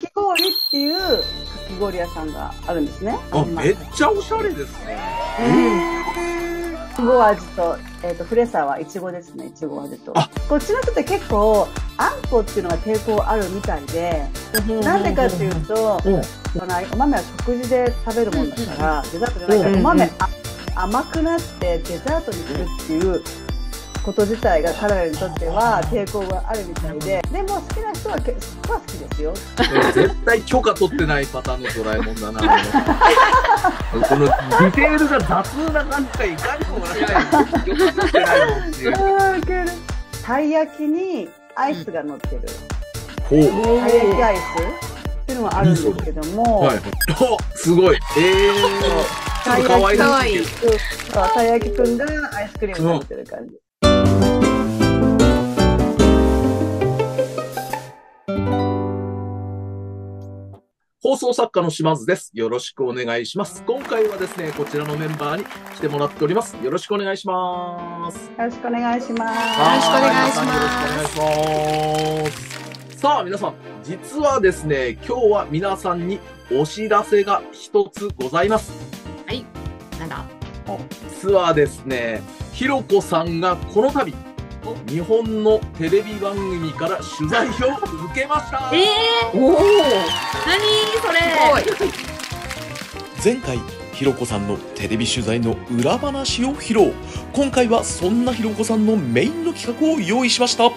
き氷っていうかき氷屋さんがあるんですね。めっちゃおしゃれですね。いちご味と、フレサはいちごですね。いちご味と。こっちの人って結構あんこっていうのが抵抗あるみたいで、なんでかっていうと、お豆は食事で食べるもんだから、デザートじゃないから、お豆甘くなってデザートにするっていうこと自体が彼らにとっては抵抗があるみたいで、でも好きな人は好きですよ。絶対許可取ってないパターンのドラえもんだな。このディテールが雑な感じがいかにもない。許可取ってないもんっていう。たい焼きにアイスが乗ってる。たい焼きアイスっていうのがあるんですけども、すごい。ちょっと可愛い。たい焼きくんがアイスクリーム食べてる感じ。放送作家の島津です。よろしくお願いします。今回はですね、こちらのメンバーに来てもらっております。よろしくお願いします。よろしくお願いします。よろしくお願いします。よろしくお願いします。さあ、皆さん、実はですね、今日は皆さんにお知らせが一つございます。はい。なんだ？実はですね、ひろこさんがこの度、日本のテレビ番組から取材を受けました。何それ。前回ひろこさんのテレビ取材の裏話を披露。今回はそんなひろこさんのメインの企画を用意しました。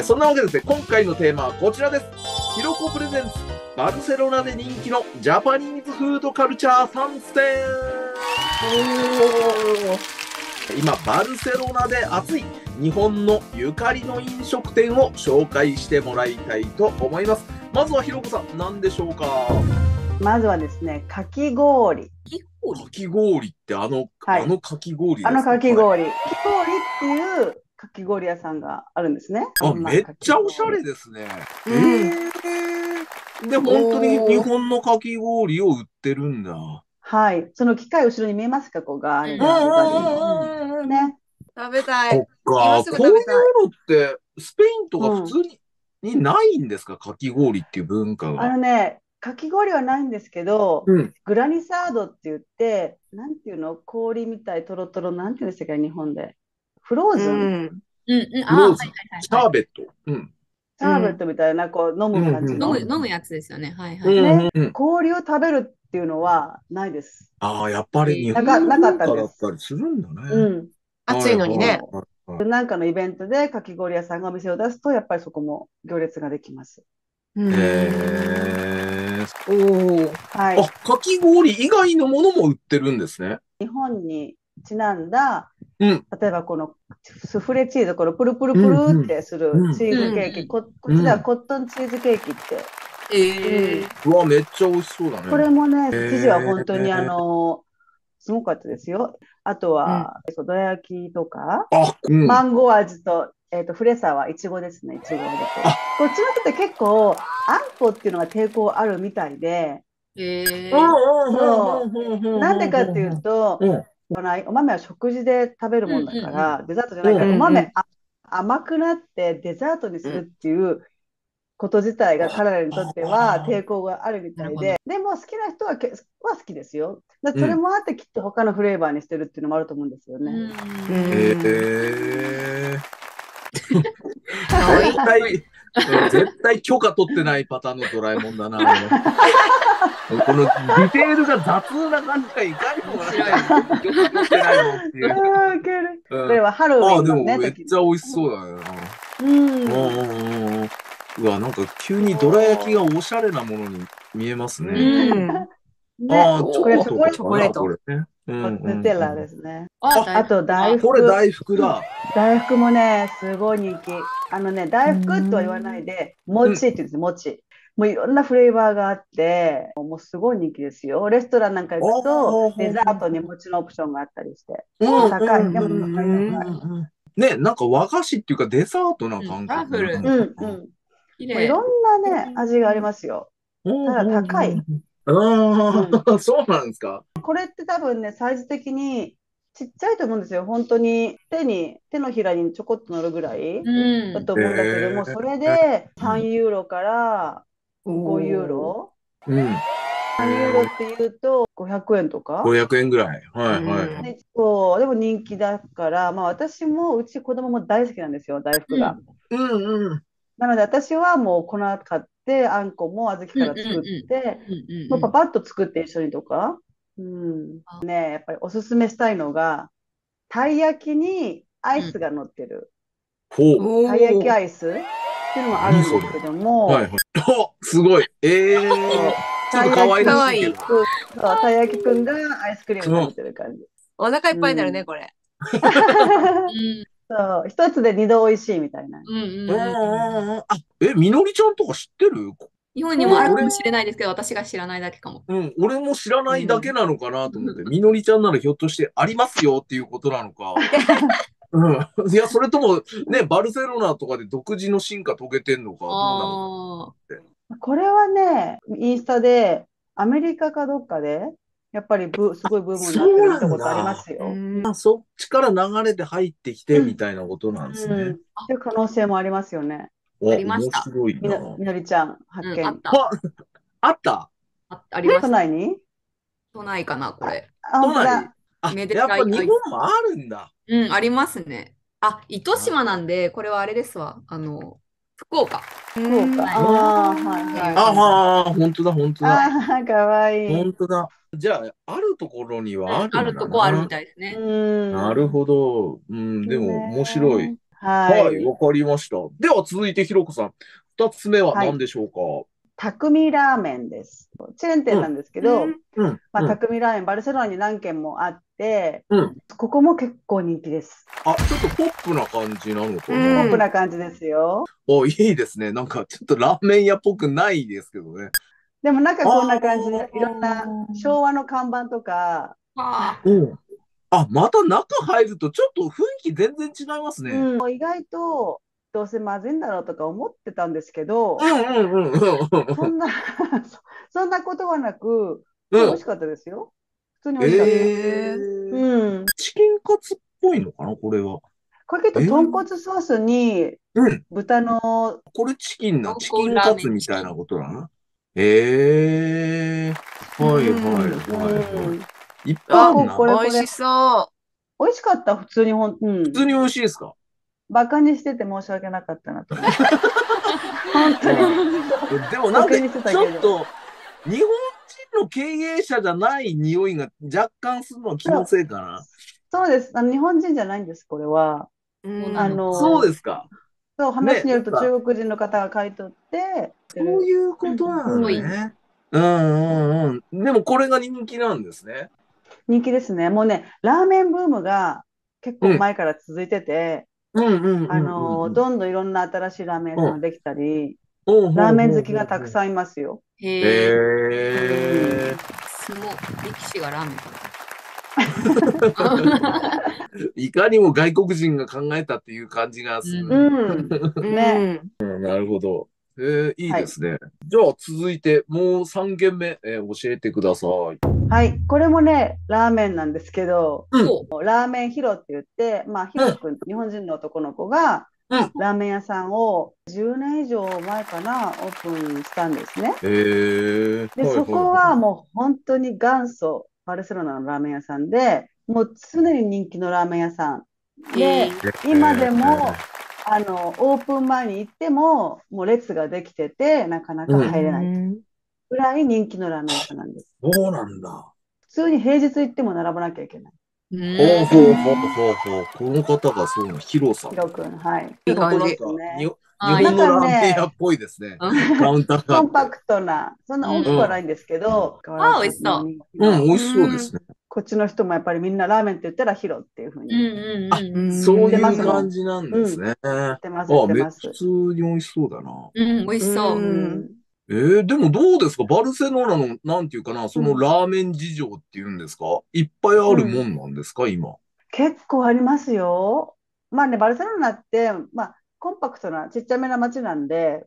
そんなわけでですね、今回のテーマはこちらです。ひろこプレゼンツバルセロナで人気のジャパニーズフードカルチャー3選。今バルセロナで熱い日本のゆかりの飲食店を紹介してもらいたいと思います。まずはひろこさん、何でしょうか？まずはですね、かき氷。かき氷ってあのかき氷ですか？あのかき氷。かき氷っていうかき氷屋さんがあるんですね。めっちゃおしゃれですね。で、本当に日本のかき氷を売ってるんだ。はい。その機械後ろに見えますか？ここがあれが。ね。食べたい。こういうのってスペインとか普通にないんですか？かき氷っていう文化が。かき氷はないんですけど、グラニサードって言って、なんていうの？氷みたい、トロトロ、なんていうんですか、日本で。フローズン。シャーベット。シャーベットみたいな、こう、飲む感じの。飲むやつですよね。はいはい。氷を食べるっていうのはないです。やっぱり日本なかったです。だったりするんだね。暑いのにね。なんかのイベントでかき氷屋さんがお店を出すと、やっぱりそこも行列ができます。かき氷以外のものも売ってるんですね。日本にちなんだ、例えばこのスフレチーズ、このプルプルプルってするチーズケーキ、こっちではコットンチーズケーキって。うわ、めっちゃ美味しそうだね。これもね、生地は本当にすごかったですよ。あとは、どら焼きとか、マンゴー味と、フレサはいちごですね、いちご味と。こっちの人って結構、あんこっていうのが抵抗あるみたいで、なんでかっていうと、お豆は食事で食べるもんだから、デザートじゃないから、お豆甘くなってデザートにするっていうこと自体が彼らにとっては抵抗があるみたいで、でも好きな人は好きですよ。それもあってきっと他のフレーバーにしてるっていうのもあると思うんですよね。絶対許可取ってないパターンのドラえもんだな。このディテールが雑な感じがいかにもない。許可取ってないもんっていう。これはハロウィンのね。でもめっちゃ美味しそうだよな。うわ、なんか急にどら焼きがおしゃれなものに見えますね。これチョコレート。ヌテラですね。あと大福。これ大福だ。大福もね、すごい人気。大福とは言わないで、餅って言うんですよ、餅。もういろんなフレーバーがあって、もうすごい人気ですよ。レストランなんか行くと、デザートに餅のオプションがあったりして。高い。ね、なんか和菓子っていうかデザートな感じ。いろんなね、味がありますよ。ただ高い。そうなんですか。これって多分ね、サイズ的にちっちゃいと思うんですよ。本当に手のひらにちょこっと乗るぐらいだと思うんだけども、それで3ユーロから5ユーロ。うん。3ユーロって言うと500円とか。500円ぐらい。はいはい。でそう、でも人気だから、まあ私も、うち子供も大好きなんですよ、大福が。うんうん。なので私はもう粉買って、あんこも小豆から作って、もうパパッと作って一緒にとか。ね、やっぱりおすすめしたいのが、たい焼きにアイスが乗ってる。ほう。たい焼きアイスっていうのもあるんですけども、はいはい。お、すごい。ちょっと可愛らしいけど。たい焼きくんがアイスクリーム食べてる感じ。お腹いっぱいになるね、これ。そう、一つで二度美味しいみたいな。あ、みのりちゃんとか知ってる？日本にもあるかもしれないですけど、私が知らないだけかも。俺も知らないだけなのかなと思って、みのりちゃんならひょっとしてありますよっていうことなのか。いや、それともね、バルセロナとかで独自の進化遂げてんのか、どうなのかって。これはね、インスタで、アメリカかどっかで、やっぱりすごいブームになってるってことありますよ。そっちから流れて入ってきてみたいなことなんですね。っていう可能性もありますよね。ありました。面白いな。みのりちゃん、発見。あった。あった？ありました。都内に？都内かな、これ。都内？やっぱ日本もあるんだ。ありますね。糸島なんで、これはあれですわ。福岡。福岡。本当だ、本当だ。かわいい。本当だ。じゃあ、あるところにはあるんだな。あるとこあるみたいですね。なるほど。でも面白い。はい、わかりました。では続いてひろこさん、2つ目は何でしょうか？匠ラーメンです。チェーン店なんですけど、匠ラーメン、バルセロナに何軒もあって、ここも結構人気です。ちょっとポップな感じなのかな？ポップな感じですよ。いいですね。なんかちょっとラーメン屋っぽくないですけどね。でもなんかこんな感じで、いろんな昭和の看板とか。また中入るとちょっと雰囲気全然違いますね。意外と、どうせまずいんだろうとか思ってたんですけど、そんなことはなく、美味しかったですよ。普通に美味しかった。チキンカツっぽいのかな、これは。これ結構豚骨ソースに、豚の、これチキンカツみたいなことだな。はい。いっぱいあるな。美味しそう。美味しかった、普通に。普通に美味しいですか？バカにしてて申し訳なかったなと思って。本当に。でもなんかちょっと日本人の経営者じゃない匂いが若干するのは気のせいかな。そうです。日本人じゃないんです、これは。そうですか。そう、話によると中国人の方が買い取って。そういうことなんね。でもこれが人気なんですね。人気ですね。もうね、ラーメンブームが結構前から続いてて、どんどんいろんな新しいラーメン屋さんができたり、ラーメン好きがたくさんいますよ。相撲力士がラーメンいかにも外国人が考えたっていう感じがする。なるほど。いいですね。じゃあ続いてもう3軒目、教えてください。はい、これもね、ラーメンなんですけど、ラーメンヒロって言って、ヒロ君、日本人の男の子が、ラーメン屋さんを10年以上前かな、オープンしたんですね。で、そこはもう本当に元祖、バルセロナのラーメン屋さんで、もう常に人気のラーメン屋さん。で、今でも、オープン前に行っても、もう列ができてて、なかなか入れないぐらい人気のラーメン屋さんなんです。そうなんだ。普通に平日行っても並ばなきゃいけない。この方がそうな、ヒロさん。ヒロ君、はい。いい感じ。日本のラーメン屋っぽいですね。カウンターが。コンパクトな、そんな大きくはないんですけど。美味しそう。美味しそうですね。こっちの人もやっぱりみんなラーメンって言ったらヒロっていうふうに。そういう感じなんですね。普通に美味しそうだな。美味しそう。でもどうですか、バルセロナの、なんていうかな、そのラーメン事情っていうんですか、いっぱいあるもんなんですか、今。結構ありますよ。バルセロナって、コンパクトな、ちっちゃめな街なんで、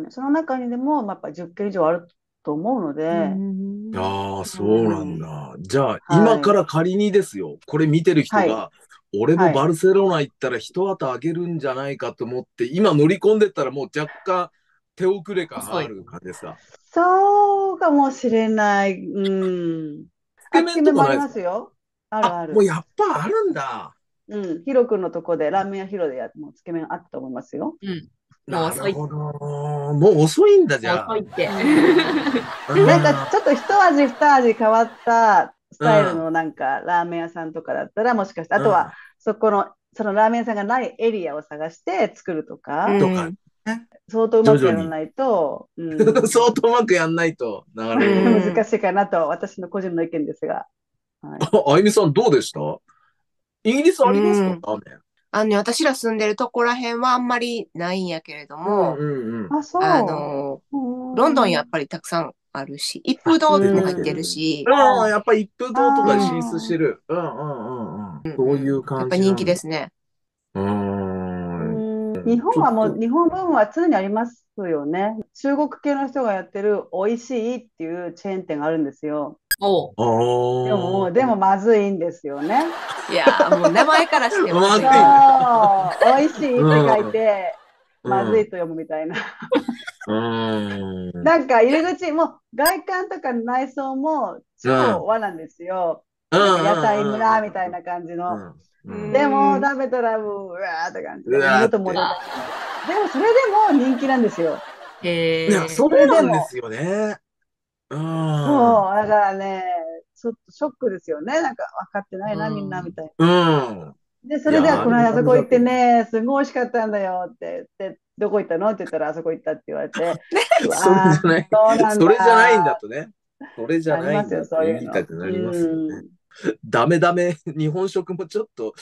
その中にでも、やっぱ10軒以上あると思うので。そうなんだ。じゃあ、今から仮にですよ、これ見てる人が、俺もバルセロナ行ったら一旗あげるんじゃないかと思って、今乗り込んでったらもう若干、手遅れ感ある感じですか？そうかもしれない。うん。つけ麺ともありかないですか？ますよ。あるあもうる。やっぱあるんだ。うん。ヒロ君のとこで、ラーメン屋ヒロでもうつけ麺あったと思いますよ。うん。もうな遅い。るほど。もう遅いんだ、じもうゃあ。遅いって。なんかちょっと一味二味変わったスタイルうんのなんかラーメン屋さんとかだったらもしかして、あうんとはそのラーメン屋さんがないエリアを探して作るとか、うんとかね。相当うまく徐々に。やらないと、うん、相当うまくやんないと、なかなか。うん難しいかなと私の個人の意見ですが。はい、あゆみさんどうでした？イギリスありますか、うんラーメン。私ら住んでるとこら辺はあんまりないんやけれどうんも、うんうん。あ、そう。ロンドンやっぱりたくさんあるし、一風堂出も入っててきてる。るし、うん、やっぱ一風堂とか進出してある。うんうんうんうん。そういうやっ感ぱ人気じなんだ。ですね。うーん。日本はもう、ちょっと、日本文は常にありますよね。中国系の人がやってる美味しいっていうチェーン店があるんですよ。おう。あでもまずいんですよね。いやー、もう名前からしてまずい。まずいそう、美味しいって書いて、うんまずいと読むみたいな。うーん。なんか入り口も外観とか内装も超和なんですよ。なんか屋台村みたいな感じの。でも食べたらもう、うわーって感じで、二度と戻れない。でもそれでも人気なんですよ。いや、へえ。そうそれでも、なんですよね。うん。そう、だからね、ちょっとショックですよね。なんか分かってないな、みんなみたいうん。な。で、そいや、れではこの間あそこ行ってね。ね、すごい美味しかったんだよって言って、どこ行ったのって言ったらあそこ行ったって言われて、うそれわー、じゃない、そうなんそれじゃないんだだ。とね。それじゃありますよ、ないんだってそういうの。言いたくなりますよね。ダメダメ、日本食もちょっと、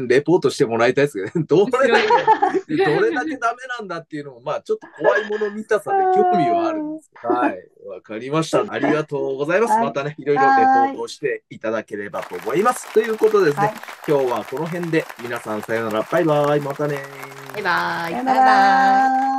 レポートしてもらいたいですけどね。どれだけ、どれだけダメなんだっていうのも、まあ、ちょっと怖いもの見たさで興味はあるんです。はい。わかりました。ありがとうございます。はいまたね、いろいろレポートをしていただければと思います。ということでですね、はい、今日はこの辺で皆さんさよなら。バイバイ。またね。バイバイ。さよなら。